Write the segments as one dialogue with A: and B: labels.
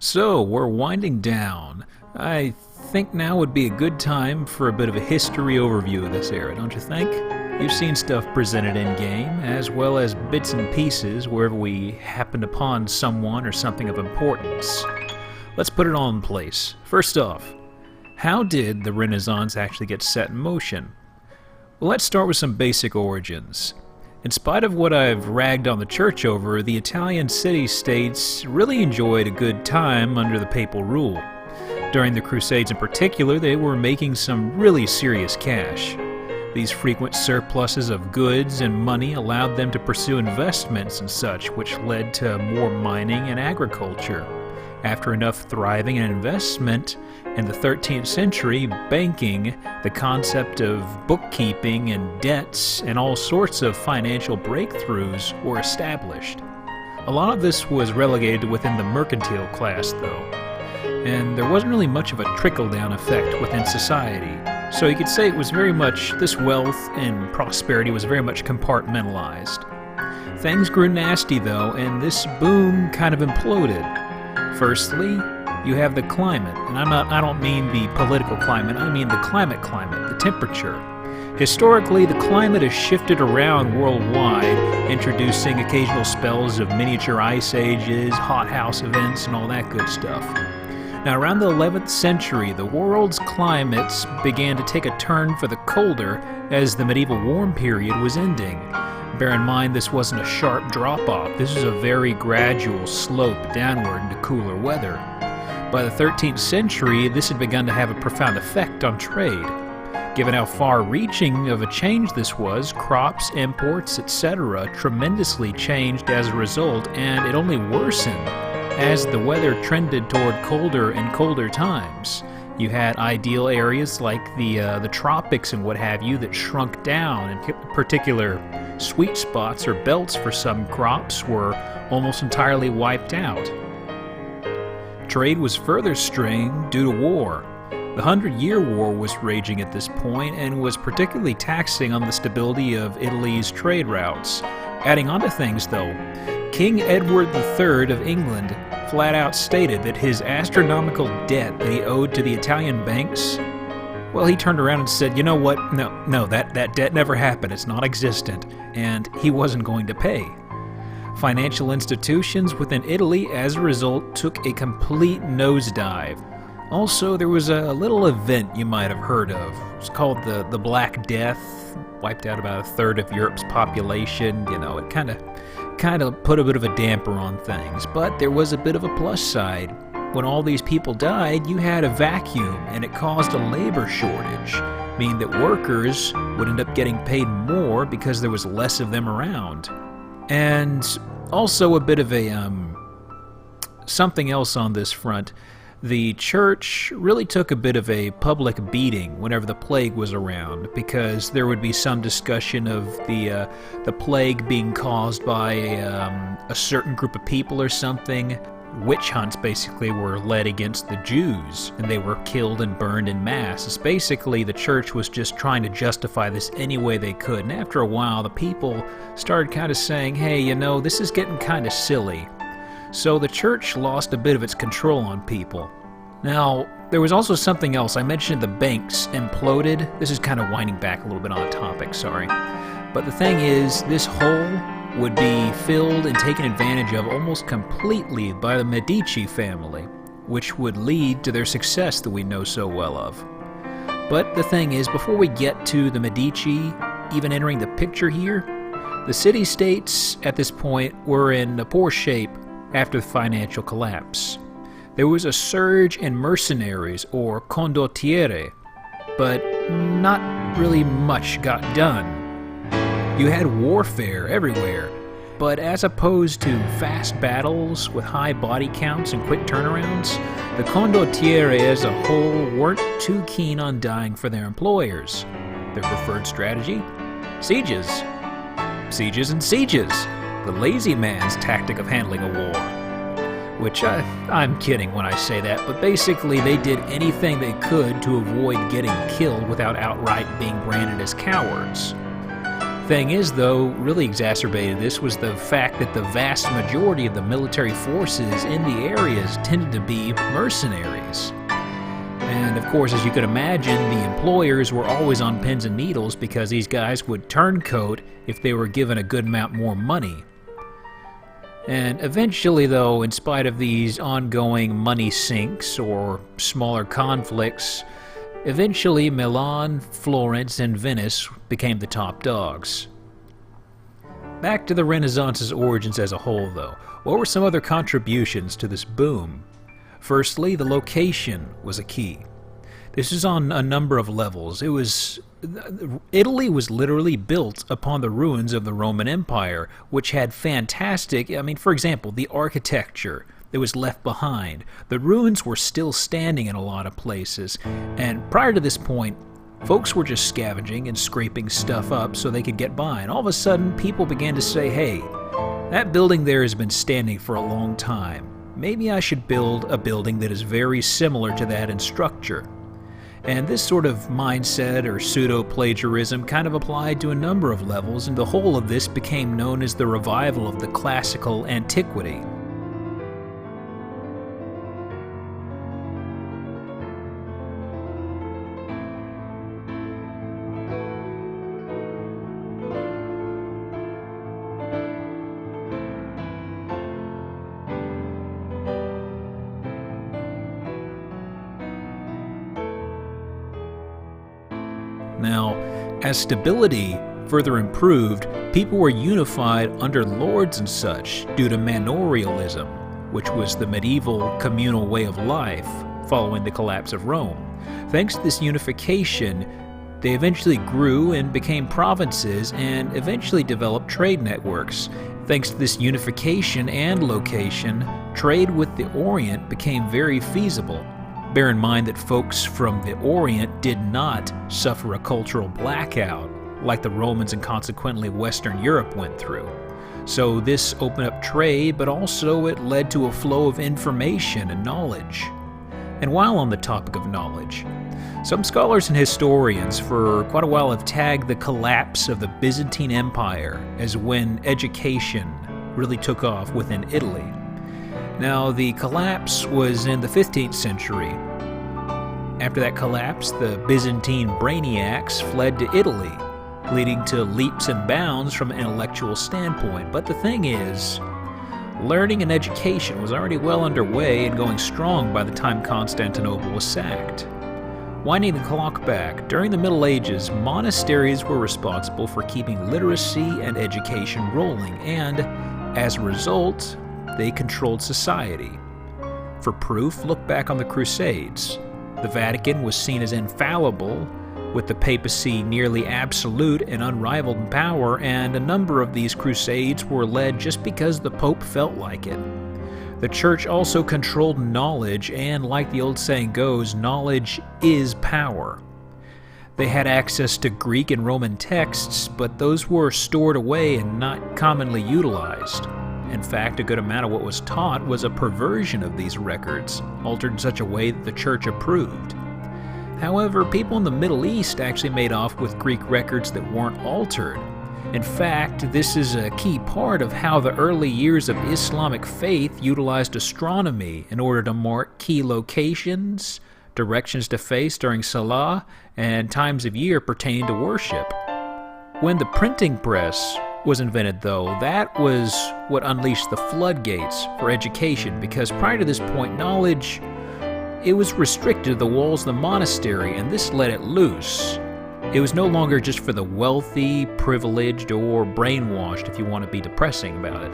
A: So, we're winding down. I think now would be a good time for a bit of a history overview of this era, don't you think? You've seen stuff presented in-game, as well as bits and pieces wherever we happened upon someone or something of importance. Let's put it all in place. First off, how did the Renaissance actually get set in motion? Well, let's start with some basic origins. In spite of what I've ragged on the church over, the Italian city-states really enjoyed a good time under the papal rule. During the Crusades in particular, they were making some really serious cash. These frequent surpluses of goods and money allowed them to pursue investments and such, which led to more mining and agriculture. After enough thriving and investment, in the 13th century, banking, the concept of bookkeeping and debts, and all sorts of financial breakthroughs were established. A lot of this was relegated within the mercantile class, though, and there wasn't really much of a trickle-down effect within society. So you could say it was very much, this wealth and prosperity was very much compartmentalized. Things grew nasty, though, and this boom kind of imploded. Firstly, you have the climate, and I don't mean the political climate, I mean the climate, the temperature. Historically, the climate has shifted around worldwide, introducing occasional spells of miniature ice ages, hothouse events, and all that good stuff. Now, around the 11th century, the world's climates began to take a turn for the colder as the medieval warm period was ending. Bear in mind, this wasn't a sharp drop-off. This was a very gradual slope downward into cooler weather. By the 13th century, this had begun to have a profound effect on trade. Given how far-reaching of a change this was, crops, imports, etc. tremendously changed as a result, and it only worsened as the weather trended toward colder and colder times. You had ideal areas like the tropics and what have you that shrunk down, and particular sweet spots or belts for some crops were almost entirely wiped out. Trade was further strained due to war. The 100-Year War was raging at this point and was particularly taxing on the stability of Italy's trade routes. Adding on to things, though, King Edward III of England flat out stated that his astronomical debt that he owed to the Italian banks, well, he turned around and said, you know what, no, that debt never happened, it's non-existent, and he wasn't going to pay. Financial institutions within Italy, as a result, took a complete nosedive. Also, there was a little event you might have heard of. It was called the Black Death, wiped out about a third of Europe's population. You know, it kind of put a bit of a damper on things, but there was a bit of a plus side. When all these people died, you had a vacuum, and it caused a labor shortage, meaning that workers would end up getting paid more because there was less of them around. And also a bit of a something else on this front. The church really took a bit of a public beating whenever the plague was around, because there would be some discussion of the plague being caused by a certain group of people or something. Witch hunts basically were led against the Jews, and they were killed and burned in mass. It's basically the church was just trying to justify this any way they could, and after a while the people started kind of saying, hey, you know, this is getting kind of silly. So the church lost a bit of its control on people. Now, there was also something else. I mentioned the banks imploded. This is kind of winding back a little bit on the topic, sorry. But the thing is, this hole would be filled and taken advantage of almost completely by the Medici family, which would lead to their success that we know so well of. But the thing is, before we get to the Medici even entering the picture here, the city-states at this point were in a poor shape after the financial collapse. There was a surge in mercenaries, or condottieri, but not really much got done. You had warfare everywhere, but as opposed to fast battles with high body counts and quick turnarounds, the condottieri as a whole weren't too keen on dying for their employers. Their preferred strategy? Sieges. Sieges and sieges. The lazy man's tactic of handling a war. Which I'm kidding when I say that, but basically they did anything they could to avoid getting killed without outright being branded as cowards. Thing is, though, really exacerbated this was the fact that the vast majority of the military forces in the areas tended to be mercenaries. And of course, as you could imagine, the employers were always on pins and needles because these guys would turncoat if they were given a good amount more money. And eventually, though, in spite of these ongoing money sinks or smaller conflicts, eventually Milan, Florence, and Venice became the top dogs. Back to the Renaissance's origins as a whole, though. What were some other contributions to this boom? Firstly, the location was a key. This is on a number of levels. Italy was literally built upon the ruins of the Roman Empire, which had fantastic, for example, the architecture that was left behind. The ruins were still standing in a lot of places, and prior to this point, folks were just scavenging and scraping stuff up so they could get by, and all of a sudden, people began to say, hey, that building there has been standing for a long time. Maybe I should build a building that is very similar to that in structure. And this sort of mindset or pseudo-plagiarism kind of applied to a number of levels, and the whole of this became known as the revival of the classical antiquity. Now, as stability further improved, people were unified under lords and such due to manorialism, which was the medieval communal way of life following the collapse of Rome. Thanks to this unification, they eventually grew and became provinces and eventually developed trade networks. Thanks to this unification and location, trade with the Orient became very feasible. Bear in mind that folks from the Orient did not suffer a cultural blackout like the Romans and consequently Western Europe went through. So this opened up trade, but also it led to a flow of information and knowledge. And while on the topic of knowledge, some scholars and historians for quite a while have tagged the collapse of the Byzantine Empire as when education really took off within Italy. Now, the collapse was in the 15th century. After that collapse, the Byzantine brainiacs fled to Italy, leading to leaps and bounds from an intellectual standpoint. But the thing is, learning and education was already well underway and going strong by the time Constantinople was sacked. Winding the clock back, during the Middle Ages, monasteries were responsible for keeping literacy and education rolling, and as a result, they controlled society. For proof, look back on the Crusades. The Vatican was seen as infallible, with the papacy nearly absolute and unrivaled in power, and a number of these crusades were led just because the Pope felt like it. The Church also controlled knowledge, and like the old saying goes, knowledge is power. They had access to Greek and Roman texts, but those were stored away and not commonly utilized. In fact, a good amount of what was taught was a perversion of these records, altered in such a way that the Church approved. However, people in the Middle East actually made off with Greek records that weren't altered. In fact, this is a key part of how the early years of Islamic faith utilized astronomy in order to mark key locations, directions to face during Salah, and times of year pertaining to worship. When the printing press was invented, though, that was what unleashed the floodgates for education, because prior to this point, knowledge, it was restricted to the walls of the monastery, and this let it loose. It was no longer just for the wealthy, privileged, or brainwashed, if you want to be depressing about it.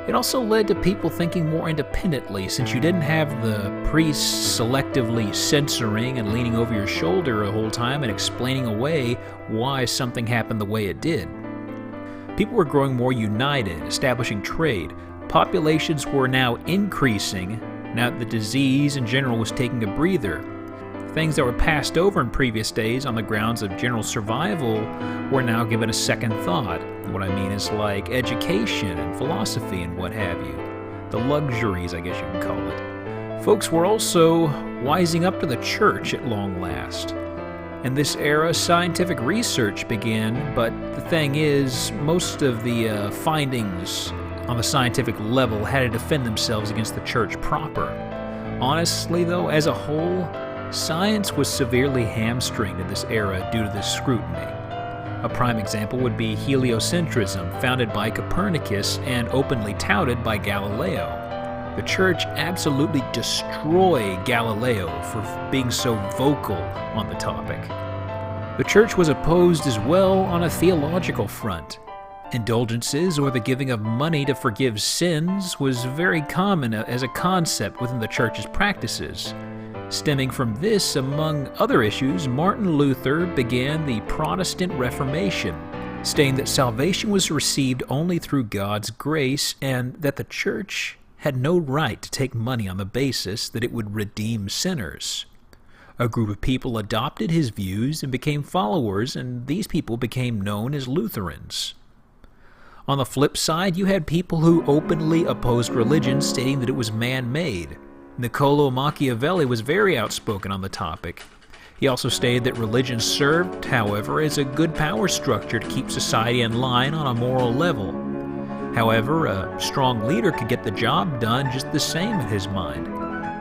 A: It also led to people thinking more independently, since you didn't have the priests selectively censoring and leaning over your shoulder the whole time and explaining away why something happened the way it did. People were growing more united, establishing trade. Populations were now increasing, now that the disease in general was taking a breather. Things that were passed over in previous days on the grounds of general survival were now given a second thought. What I mean is like education and philosophy and what have you. The luxuries, I guess you can call it. Folks were also wising up to the church at long last. In this era, scientific research began, but the thing is, most of the findings on the scientific level had to defend themselves against the church proper. Honestly, though, as a whole, science was severely hamstringed in this era due to this scrutiny. A prime example would be heliocentrism, founded by Copernicus and openly touted by Galileo. The church absolutely destroyed Galileo for being so vocal on the topic. The church was opposed as well on a theological front. Indulgences, or the giving of money to forgive sins, was very common as a concept within the church's practices. Stemming from this, among other issues, Martin Luther began the Protestant Reformation, stating that salvation was received only through God's grace and that the church had no right to take money on the basis that it would redeem sinners. A group of people adopted his views and became followers, and these people became known as Lutherans. On the flip side, you had people who openly opposed religion, stating that it was man-made. Niccolò Machiavelli was very outspoken on the topic. He also stated that religion served, however, as a good power structure to keep society in line on a moral level. However, a strong leader could get the job done just the same in his mind.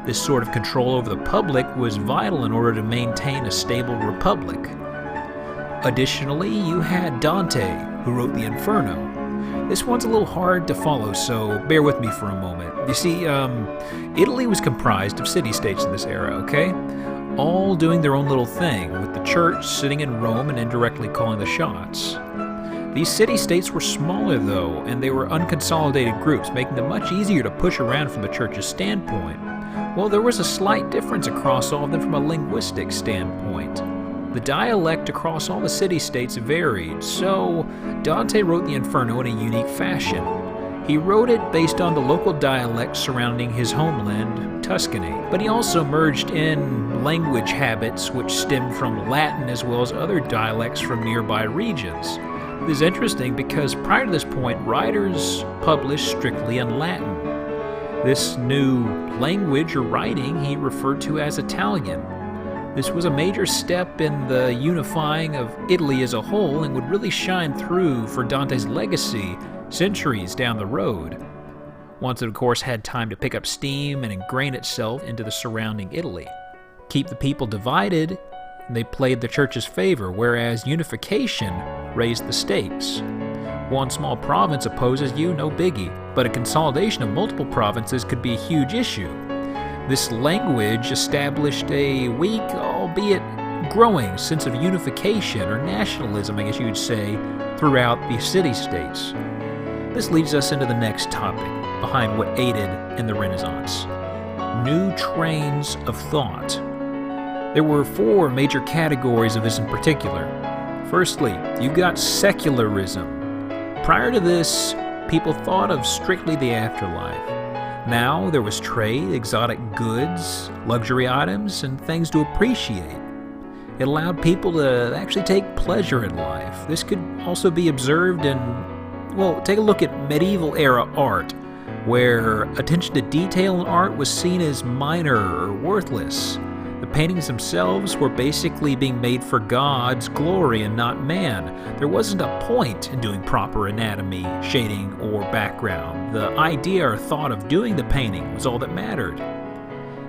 A: This sort of control over the public was vital in order to maintain a stable republic. Additionally, you had Dante, who wrote the Inferno. This one's a little hard to follow, so bear with me for a moment. You see, Italy was comprised of city-states in this era, okay? All doing their own little thing, with the church sitting in Rome and indirectly calling the shots. These city-states were smaller, though, and they were unconsolidated groups, making them much easier to push around from the church's standpoint. Well, there was a slight difference across all of them from a linguistic standpoint. The dialect across all the city-states varied, so Dante wrote the Inferno in a unique fashion. He wrote it based on the local dialects surrounding his homeland, Tuscany, but he also merged in language habits which stemmed from Latin as well as other dialects from nearby regions. This is interesting because prior to this point, writers published strictly in Latin. This new language or writing he referred to as Italian. This was a major step in the unifying of Italy as a whole and would really shine through for Dante's legacy centuries down the road, once it of course had time to pick up steam and ingrain itself into the surrounding Italy. Keep the people divided, they played the church's favor, whereas unification raised the stakes. One small province opposes you, no biggie, but a consolidation of multiple provinces could be a huge issue. This language established a weak, albeit growing, sense of unification, or nationalism, I guess you'd say, throughout the city-states. This leads us into the next topic, behind what aided in the Renaissance: new trains of thought. There were four major categories of this in particular. Firstly, you've got secularism. Prior to this, people thought of strictly the afterlife. Now there was trade, exotic goods, luxury items, and things to appreciate. It allowed people to actually take pleasure in life. This could also be observed in, well, take a look at medieval era art, where attention to detail in art was seen as minor or worthless. The paintings themselves were basically being made for God's glory and not man. There wasn't a point in doing proper anatomy, shading, or background. The idea or thought of doing the painting was all that mattered.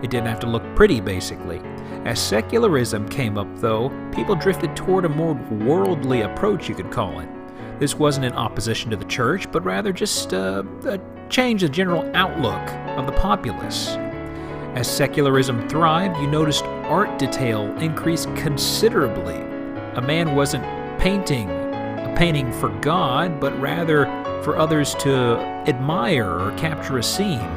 A: It didn't have to look pretty, basically. As secularism came up, though, people drifted toward a more worldly approach, you could call it. This wasn't in opposition to the church, but rather just a change the general outlook of the populace. As secularism thrived, you noticed art detail increased considerably. A man wasn't painting a painting for God, but rather for others to admire or capture a scene.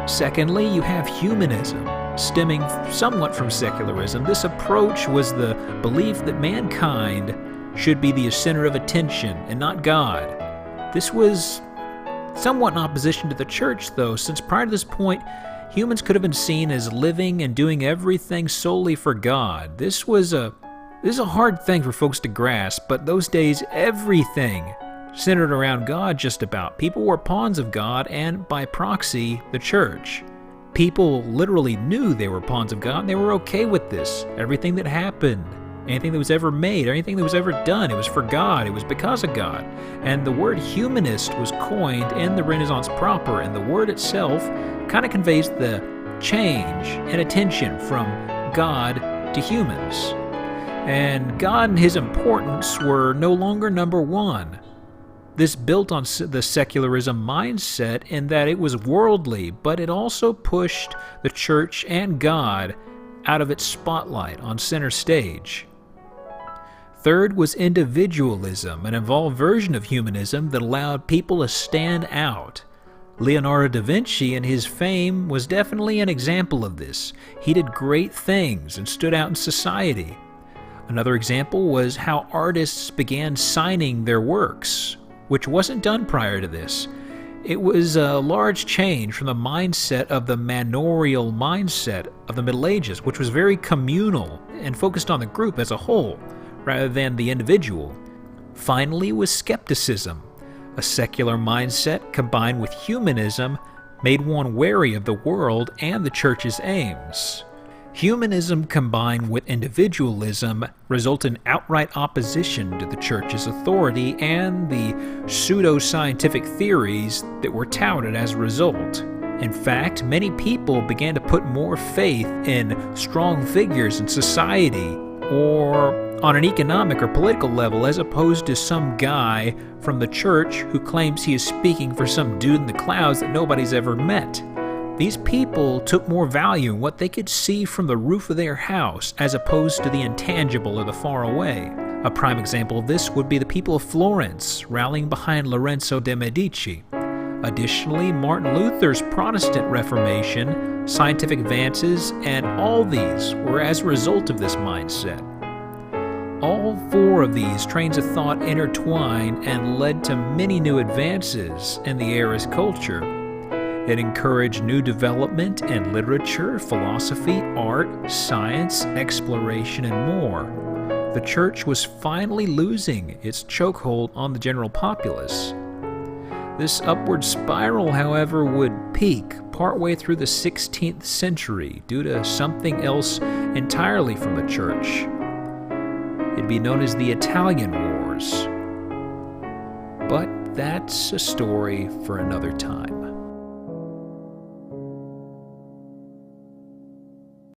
A: Secondly, you have humanism, stemming somewhat from secularism. This approach was the belief that mankind should be the center of attention and not God. This was somewhat in opposition to the church, though, since prior to this point, humans could have been seen as living and doing everything solely for God. This is a hard thing for folks to grasp, but those days everything centered around God just about. People were pawns of God and, by proxy, the church. People literally knew they were pawns of God and they were okay with this. Everything that happened anything that was ever made, or anything that was ever done. It was for God. It was because of God. And the word humanist was coined in the Renaissance proper, and the word itself kind of conveys the change and attention from God to humans. And God and his importance were no longer number one. This built on the secularism mindset in that it was worldly, but it also pushed the church and God out of its spotlight on center stage. Third was individualism, an evolved version of humanism that allowed people to stand out. Leonardo da Vinci and his fame was definitely an example of this. He did great things and stood out in society. Another example was how artists began signing their works, which wasn't done prior to this. It was a large change from the mindset of the manorial mindset of the Middle Ages, which was very communal and focused on the group as a whole, rather than the individual. Finally was skepticism. A secular mindset combined with humanism made one wary of the world and the church's aims. Humanism combined with individualism result in outright opposition to the church's authority and the pseudo-scientific theories that were touted as a result. In fact, many people began to put more faith in strong figures in society or on an economic or political level as opposed to some guy from the church who claims he is speaking for some dude in the clouds that nobody's ever met. These people took more value in what they could see from the roof of their house as opposed to the intangible or the far away. A prime example of this would be the people of Florence rallying behind Lorenzo de' Medici. Additionally, Martin Luther's Protestant Reformation, scientific advances, and all these were as a result of this mindset. All four of these trains of thought intertwined and led to many new advances in the era's culture. It encouraged new development in literature, philosophy, art, science, exploration, and more. The church was finally losing its chokehold on the general populace. This upward spiral, however, would peak partway through the 16th century due to something else entirely from the church. It'd be known as the Italian Wars. But that's a story for another time.